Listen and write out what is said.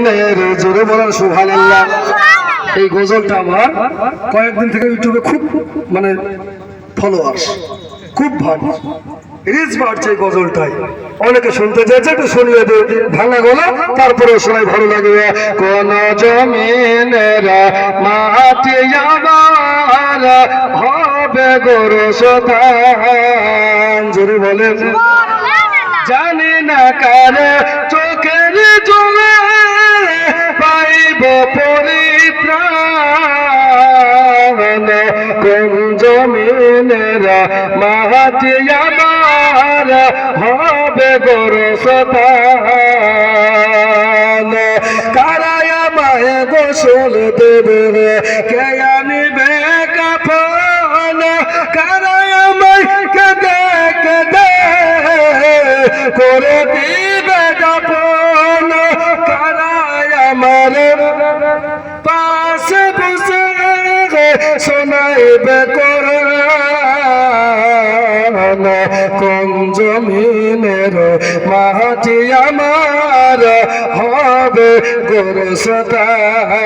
জমিনের, জোরে বলেন সুবহানাল্লাহ। এই গজলটা আমার কয়েকদিন থেকে ইউটিউবে খুব মানে ফলোয়ার্স, খুব ভালো রিচ বাড়ছে এই গজলটাই। অনেকে শুনতে চাইছে, একটু শুনিয়ে দে ভাঙা গলা, তারপরে শোনাই ভালো লাগবে। কোন জমিনের মাটি আমার হবে গোরস্থান, জোরে বলেন। জানি না কার চোখের জলে পাইব পরিত্রাণ, কোন জমিনের মাটি আমার হবে গোরস্থান। কারায় আমায় গোসল দেবে, কে আনিবে কাফন, কারায় আমায় কেঁদে কেঁদে করে দিবে দাফন, কারায় আমার পাশে বসে শোনাইবে কোরআন, কোন জমিনের মাটি আমার হবে গোরস্থান।